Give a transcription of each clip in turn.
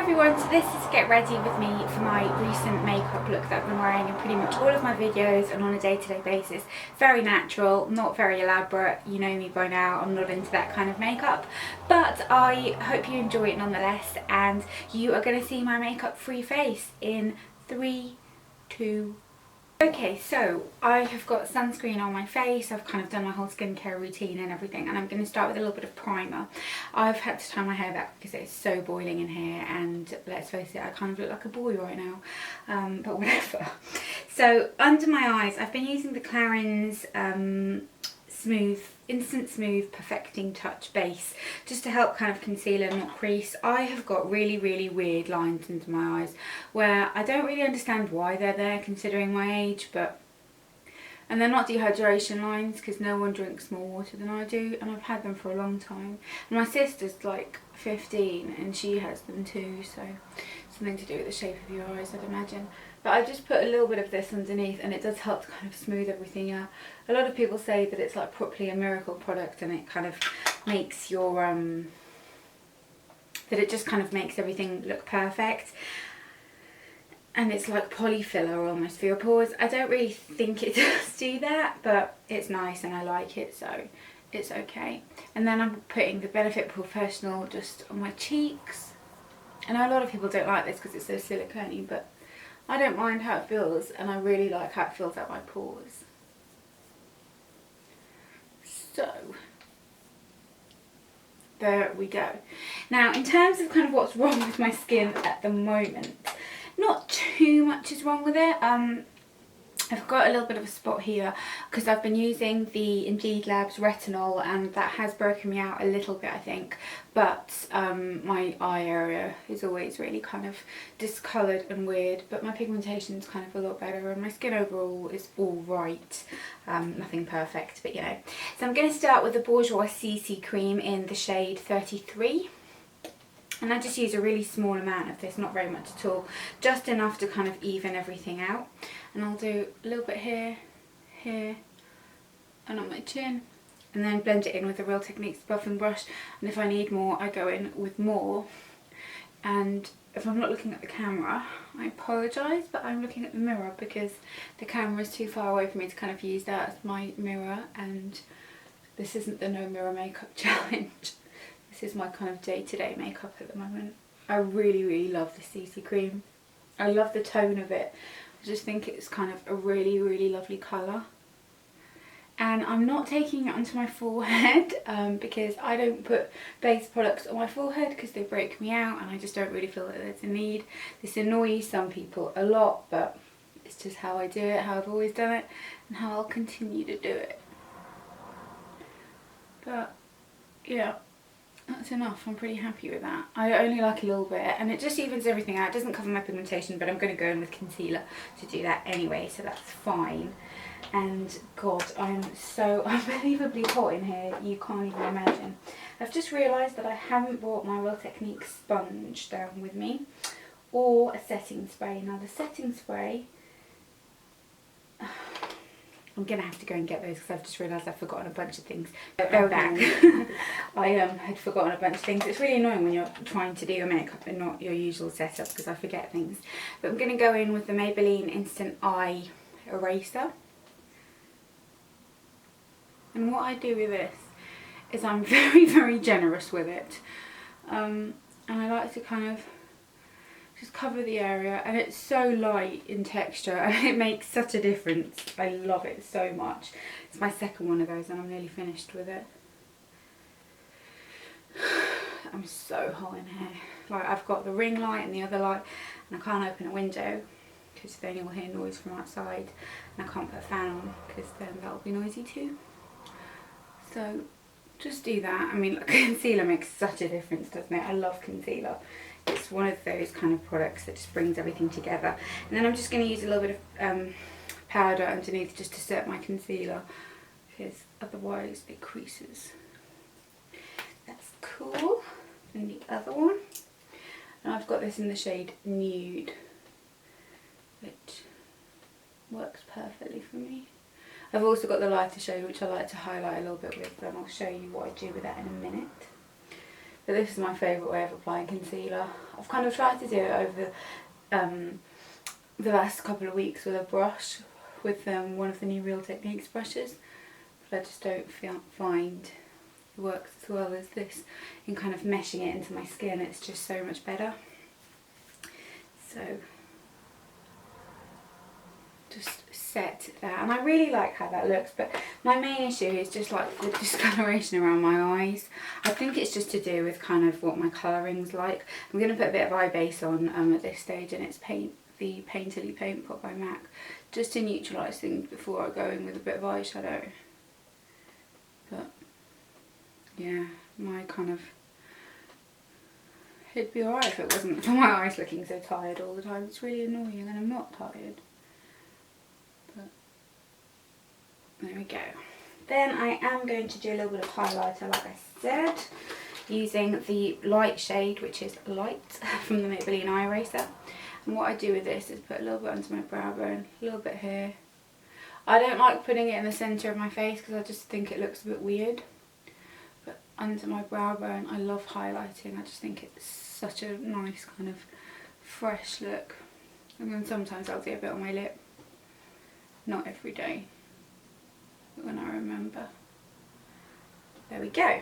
everyone, so this is Get Ready With Me for my recent makeup look that I've been wearing in pretty much all of my videos and on a day-to-day basis. Very natural, not very elaborate, you know me by now, I'm not into that kind of makeup. But I hope you enjoy it nonetheless, and you are going to see my makeup-free face in 3, 2, okay, so I have got sunscreen on my face. I've kind of done my whole skincare routine and everything, and I'm going to start with a little bit of primer. I've had to tie my hair back because it's so boiling in here, and let's face it, I kind of look like a boy right now, but whatever. So under my eyes, I've been using the Clarins Instant Smooth Perfecting Touch base just to help kind of conceal and not crease. I have got really weird lines under my eyes where I don't really understand why they're there considering my age, and they're not dehydration lines because no one drinks more water than I do, and I've had them for a long time. And my sister's like 15 and she has them too, so something to do with the shape of your eyes, I'd imagine. But I just put a little bit of this underneath, and it does help to kind of smooth everything out. A lot of people say that it's like properly a miracle product, and it kind of makes your that it just kind of makes everything look perfect. And it's like polyfiller almost for your pores. I don't really think it does do that, but it's nice and I like it, so it's okay. And then I'm putting the Benefit Professional just on my cheeks. I know a lot of people don't like this because it's so silicone-y, but I don't mind how it feels, and I really like how it feels out my pores. So there we go. Now, in terms of kind of what's wrong with my skin at the moment, not too much is wrong with it. I've got a little bit of a spot here because I've been using the Indeed Labs retinol, and that has broken me out a little bit, I think. But my eye area is always really kind of discoloured and weird, but my pigmentation is kind of a lot better, and my skin overall is all right. Nothing perfect, but you know. So I'm going to start with the Bourjois CC cream in the shade 33. And I just use a really small amount of this, not very much at all, just enough to kind of even everything out. And I'll do a little bit here, here, and on my chin, and then blend it in with the Real Techniques buffing brush. And if I need more, I go in with more. And if I'm not looking at the camera, I apologise, but I'm looking at the mirror because the camera is too far away for me to kind of use that as my mirror, and this isn't the no mirror makeup challenge. This is my kind of day-to-day makeup at the moment. I really love the CC cream. I love the tone of it. I just think it's kind of a really lovely colour. And I'm not taking it onto my forehead because I don't put base products on my forehead because they break me out, and I just don't really feel that there's a need. This annoys some people a lot, but it's just how I do it, how I've always done it, and how I'll continue to do it. But yeah, that's enough. I'm pretty happy with that. I only like a little bit, and it just evens everything out. It doesn't cover my pigmentation, but I'm going to go in with concealer to do that anyway, so that's fine. And God, I'm so unbelievably hot in here, you can't even imagine. I've just realised that I haven't brought my Real Techniques sponge down with me, or a setting spray. Now the setting spray, I'm going to have to go and get those because I've just realised I've forgotten a bunch of things. Go back. I had forgotten a bunch of things. It's really annoying when you're trying to do your makeup and not your usual setup because I forget things. But I'm going to go in with the Maybelline Instant Eye Eraser. And what I do with this is I'm very generous with it. And I like to kind of just cover the area, and it's so light in texture and it makes such a difference. I love it so much. It's my second one of those and I'm nearly finished with it. I'm so hot in here. Like, I've got the ring light and the other light, and I can't open a window because then you'll hear noise from outside, and I can't put a fan on because then that'll be noisy too. So just do that. I mean, concealer makes such a difference, doesn't it? I love concealer. It's one of those kind of products that just brings everything together. And then I'm just going to use a little bit of powder underneath just to set my concealer, because otherwise it creases. That's cool. And the other one, and I've got this in the shade Nude, which works perfectly for me. I've also got the lighter shade which I like to highlight a little bit with, and I'll show you what I do with that in a minute. but this is my favourite way of applying concealer. I've kind of tried to do it over the last couple of weeks with a brush, with one of the new Real Techniques brushes, but I just don't find it works as well as this in kind of meshing it into my skin. It's just so much better. So just set that, and I really like how that looks, but my main issue is just like the discoloration around my eyes. I think it's just to do with kind of what my colouring's like. I'm going to put a bit of eye base on at this stage, and it's the Painterly Paint Pot by MAC, just to neutralise things before I go in with a bit of eyeshadow. But yeah, my kind of, it'd be alright if it wasn't for my eyes looking so tired all the time. It's really annoying, and I'm not tired. But there we go. Then I am going to do a little bit of highlighter, like I said, using the light shade, which is Light, from the Maybelline Eye Eraser. And what I do with this is put a little bit under my brow bone, a little bit here. I don't like putting it in the centre of my face because I just think it looks a bit weird. But under my brow bone, I love highlighting. I just think it's such a nice kind of fresh look. And then sometimes I'll do a bit on my lip. Not every day, but when I remember. There we go.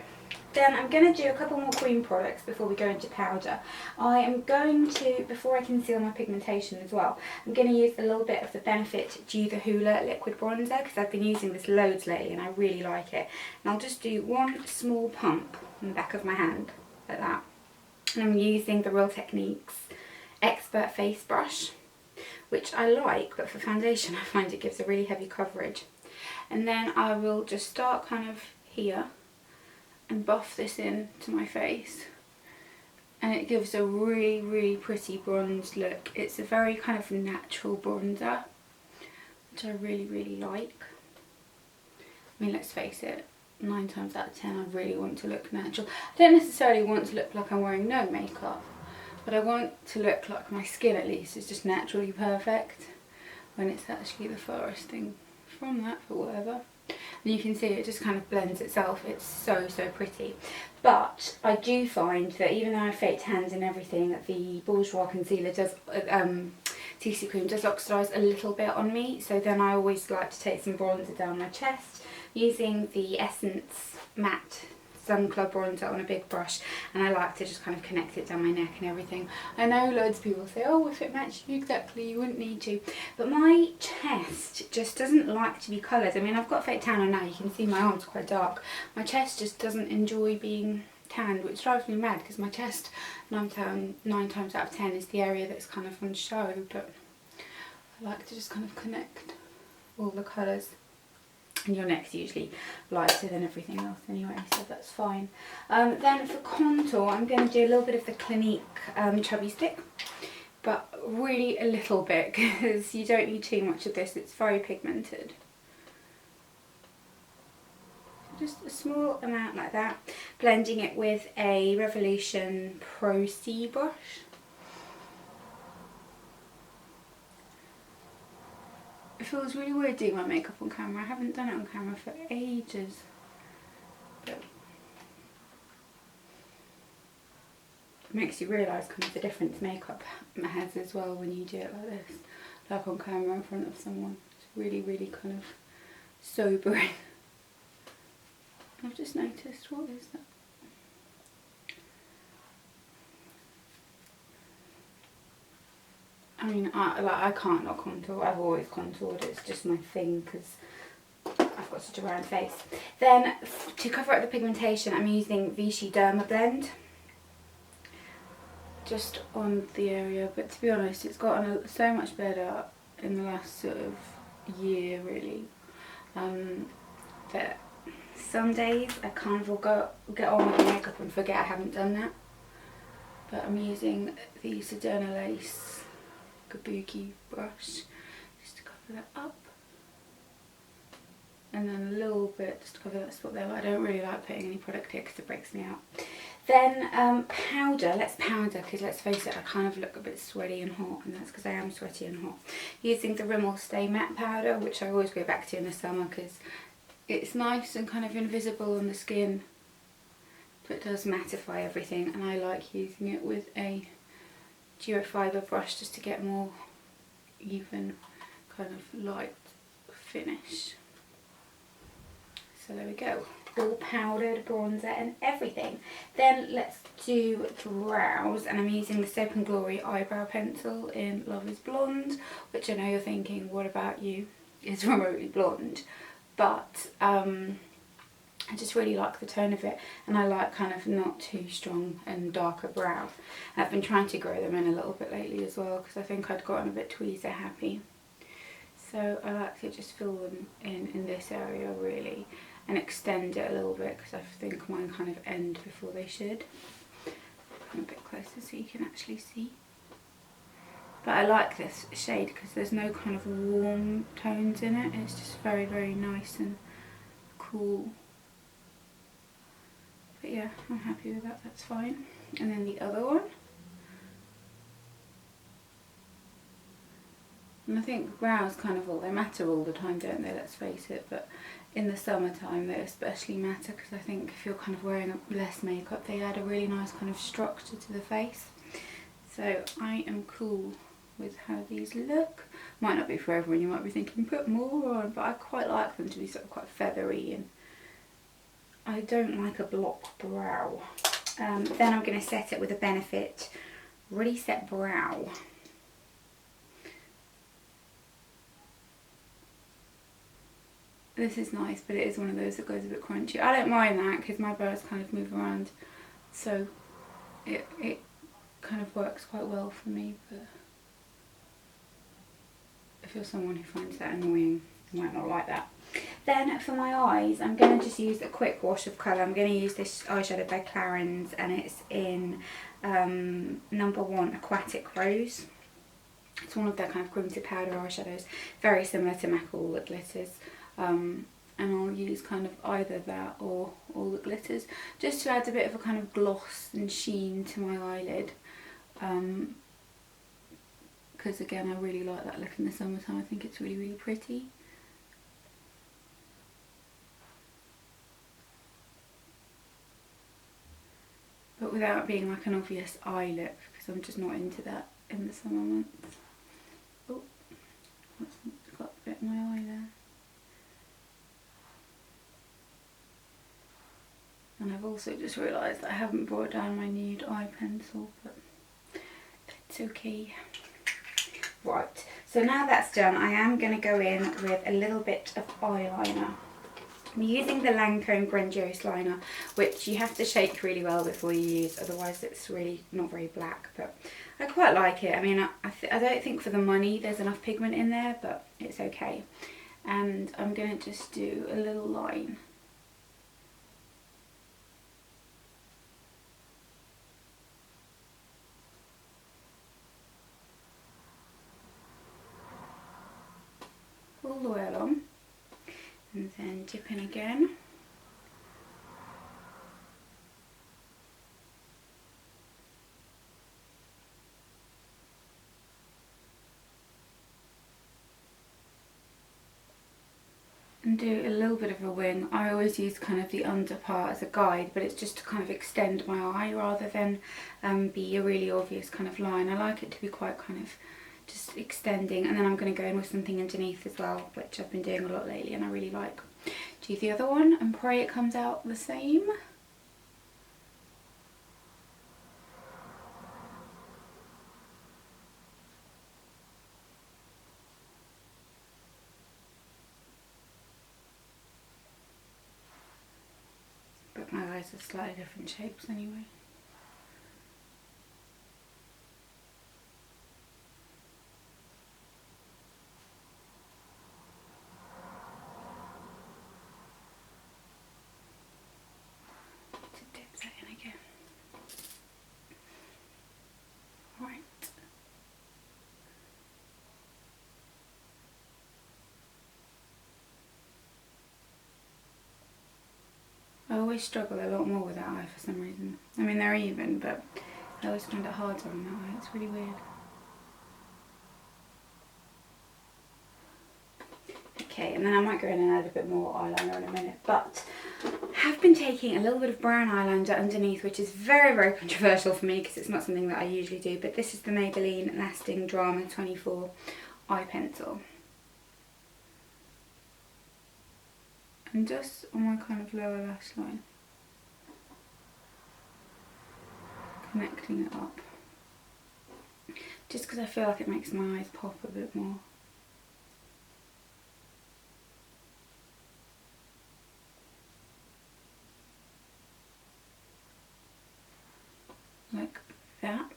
Then I'm going to do a couple more cream products before we go into powder. I am going to, before I conceal my pigmentation as well, I'm going to use a little bit of the Benefit Dew the Hoola liquid bronzer, because I've been using this loads lately and I really like it. And I'll just do one small pump on the back of my hand, like that. And I'm using the Real Techniques Expert Face Brush, which I like, but for foundation I find it gives a really heavy coverage. And then I will just start kind of here and buff this in to my face, and it gives a really, really pretty bronzed look. It's a very kind of natural bronzer, which I really, really like. I mean, let's face it, 9 times out of 10 I really want to look natural. I don't necessarily want to look like I'm wearing no makeup, but I want to look like my skin at least is just naturally perfect, when it's actually the farthest thing from that, but whatever. And you can see it just kind of blends itself. It's so, so pretty. But I do find that even though I have fake tans and everything, the Bourjois concealer does, CC cream does oxidise a little bit on me. So then I always like to take some bronzer down my chest using the Essence Matte Sun Club bronzer on a big brush, and I like to just kind of connect it down my neck and everything. I know loads of people say, oh, if it matched you exactly you wouldn't need to, but my chest just doesn't like to be coloured. I mean, I've got fake tan on now, you can see my arms quite dark. My chest just doesn't enjoy being tanned, which drives me mad because my chest 9 times out of 10 is the area that's kind of on show, but I like to just kind of connect all the colours. And your neck's usually lighter than everything else anyway, so that's fine. Then for contour, I'm going to do a little bit of the Clinique Chubby Stick, but really a little bit, because you don't need too much of this, it's very pigmented. Just a small amount like that, blending it with a Revolution Pro C brush. It feels really weird doing my makeup on camera. I haven't done it on camera for ages. But it makes you realise kind of the difference makeup has as well when you do it like this. Like on camera in front of someone. It's really, really kind of sobering. I've just noticed, what is that? I mean, I can't not contour. I've always contoured. It's just my thing because I've got such a round face. Then, to cover up the pigmentation, I'm using Vichy Derma Blend. Just on the area. But to be honest, it's gotten so much better in the last sort of year, really. That some days I kind of will get on with the makeup and forget I haven't done that. But I'm using the Sedona Lace Kabuki brush just to cover that up, and then a little bit just to cover that spot there. I don't really like putting any product here because it breaks me out. Then powder, let's powder, because let's face it, I kind of look a bit sweaty and hot, and that's because I am sweaty and hot. Using the Rimmel Stay Matte powder, which I always go back to in the summer because it's nice and kind of invisible on the skin. but does mattify everything, and I like using it with a geofiber brush just to get more even kind of light finish. So there we go, all powdered, bronzer and everything. Then let's do brows, and I'm using the Soap and Glory eyebrow pencil in Love is Blonde, which I know you're thinking, what about you is remotely blonde, but I just really like the tone of it, and I like kind of not too strong and darker brow. I've been trying to grow them in a little bit lately as well, because I think I'd gotten a bit tweezer happy. So I like to just fill them in this area really, and extend it a little bit, because I think mine kind of end before they should. Come a bit closer so you can actually see. But I like this shade because there's no kind of warm tones in it. It's just very, very nice and cool. But yeah, I'm happy with that, that's fine. And then the other one. And I think brows kind of they matter all the time, don't they, let's face it, but in the summertime they especially matter, because I think if you're kind of wearing less makeup, they add a really nice kind of structure to the face. So I am cool with how these look. Might not be for everyone, you might be thinking put more on, but I quite like them to be sort of quite feathery, and I don't like a block brow. Then I'm going to set it with a Benefit Reset Brow. This is nice, but it is one of those that goes a bit crunchy. I don't mind that because my brows kind of move around, so it kind of works quite well for me, but if you're someone who finds that annoying, you might not like that. Then for my eyes, I'm going to just use a quick wash of colour. I'm going to use this eyeshadow by Clarins, and it's in number 1 Aquatic Rose. It's one of their kind of cream to powder eyeshadows, very similar to MAC All the Glitters. And I'll use kind of either that or All the Glitters, just to add a bit of a kind of gloss and sheen to my eyelid. Because again, I really like that look in the summertime. I think it's really, really pretty. But without being like an obvious eye look, because I'm just not into that in the summer months. Oh, got a bit in my eye there. And I've also just realised that I haven't brought down my nude eye pencil, but it's okay. Right, so now that's done, I am going to go in with a little bit of eyeliner. I'm using the Lancome Grandiose liner, which you have to shake really well before you use, otherwise it's really not very black, but I quite like it. I mean, I don't think for the money there's enough pigment in there, but it's okay. And I'm going to just do a little line. All the way along, and then dip in again. And do a little bit of a wing. I always use kind of the under part as a guide, but it's just to kind of extend my eye rather than be a really obvious kind of line. I like it to be quite kind of just extending, and then I'm going to go in with something underneath as well, which I've been doing a lot lately and I really like. Do the other one and pray it comes out the same. But my eyes are slightly different shapes anyway. I always struggle a lot more with that eye for some reason. I mean, they're even, but I always find it harder on that eye. It's really weird. Okay, and then I might go in and add a bit more eyeliner in a minute, but have been taking a little bit of brown eyeliner underneath, which is very, very controversial for me because it's not something that I usually do, but this is the Maybelline Lasting Drama 24 eye pencil. And just on my kind of lower lash line, connecting it up. Just because I feel like it makes my eyes pop a bit more. Like that.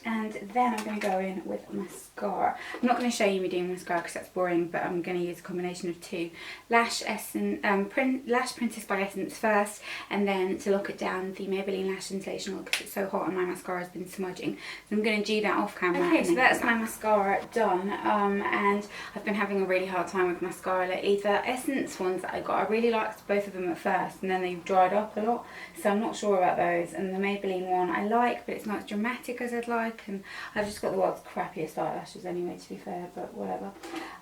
And then I'm going to go in with mascara. I'm not going to show you me doing mascara because that's boring, but I'm going to use a combination of two. Lash Princess by Essence first, and then to lock it down, the Maybelline Lash Sensational because it's so hot and my mascara has been smudging. So I'm going to do that off camera. Okay, so that's my mascara done, and I've been having a really hard time with mascara lately. The Essence ones that I got, I really liked both of them at first, and then they've dried up a lot, so I'm not sure about those. And the Maybelline one I like, but it's not as dramatic as I'd like. And I've just got the world's crappiest eyelashes anyway, to be fair, but whatever.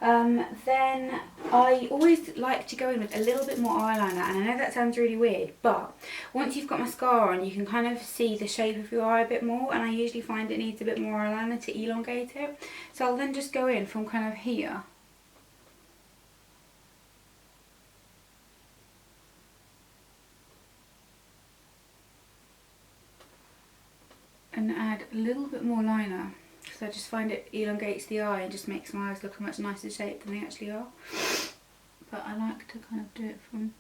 Then I always like to go in with a little bit more eyeliner, and I know that sounds really weird, but once you've got mascara on, you can kind of see the shape of your eye a bit more, and I usually find it needs a bit more eyeliner to elongate it. So I'll then just go in from kind of here. And add a little bit more liner because I just find it elongates the eye and just makes my eyes look a much nicer shape than they actually are. But I like to kind of do it from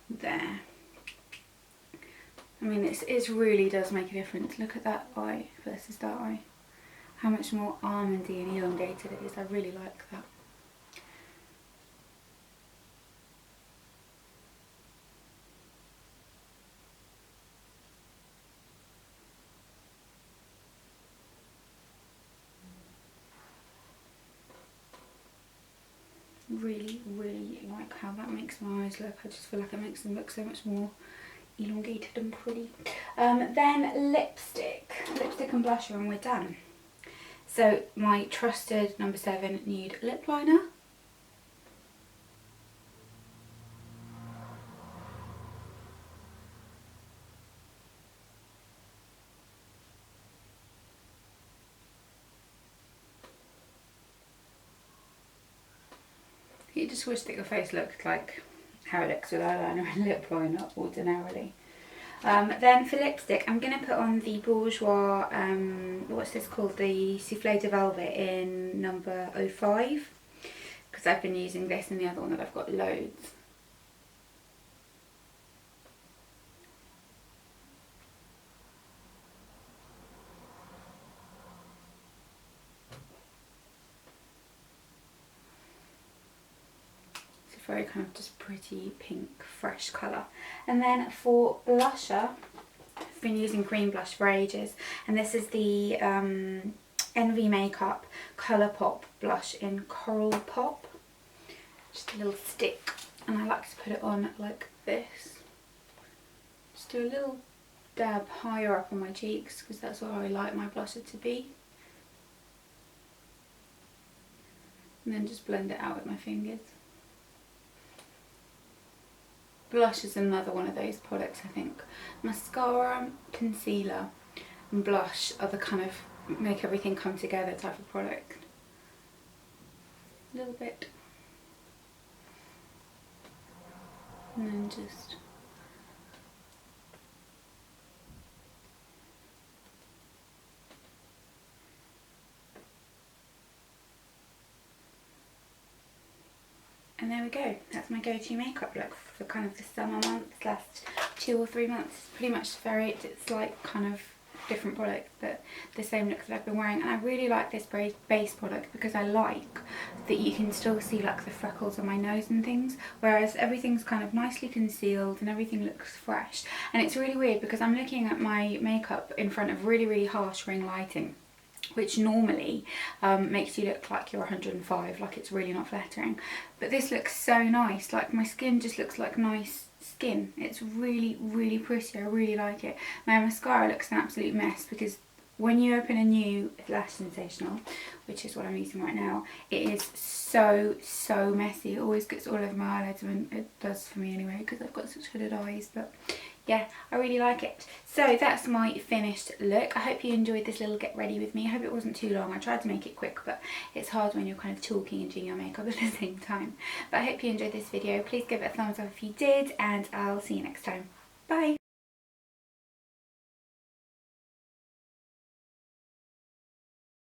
there. I mean, it really does make a difference. Look at that eye versus that eye. How much more almondy and elongated it is. I really like that. Really like how that makes my eyes look. I just feel like it makes them look so much more elongated and pretty. Then lipstick and blusher, and we're done. So my trusted number 7 nude lip liner. You just wish that your face looked like how it looks with eyeliner and lip liner ordinarily. Then for lipstick, I'm going to put on the Bourjois, what's this called, the Soufflé de Velvet in number 05, because I've been using this and the other one that I've got loads. Very kind of just pretty pink fresh colour. And then for blusher, I've been using green blush for ages, and this is the NV Makeup Colour Pop blush in Coral Pop. Just a little stick, and I like to put it on like this. Just do a little dab higher up on my cheeks because that's where I like my blusher to be, and then just blend it out with my fingers. Blush is another one of those products, I think. Mascara, concealer and blush are the kind of make everything come together type of product. A little bit. And then just and there we go. That's my go-to makeup look for kind of the summer months, last 2 or 3 months. Pretty much varied. It's like kind of different product, but the same look that I've been wearing. And I really like this base product because I like that you can still see like the freckles on my nose and things, whereas everything's kind of nicely concealed and everything looks fresh. And it's really weird because I'm looking at my makeup in front of really harsh ring lighting, which normally makes you look like you're 105, like it's really not flattering. But this looks so nice, like my skin just looks like nice skin. It's really pretty, I really like it. My mascara looks an absolute mess because when you open a new Lash Sensational, which is what I'm using right now, it is so messy. It always gets all over my eyelids, and it does for me anyway because I've got such hooded eyes. But yeah, I really like it. So that's my finished look. I hope you enjoyed this little get ready with me. I hope it wasn't too long. I tried to make it quick, but it's hard when you're kind of talking and doing your makeup at the same time. But I hope you enjoyed this video. Please give it a thumbs up if you did, and I'll see you next time. Bye!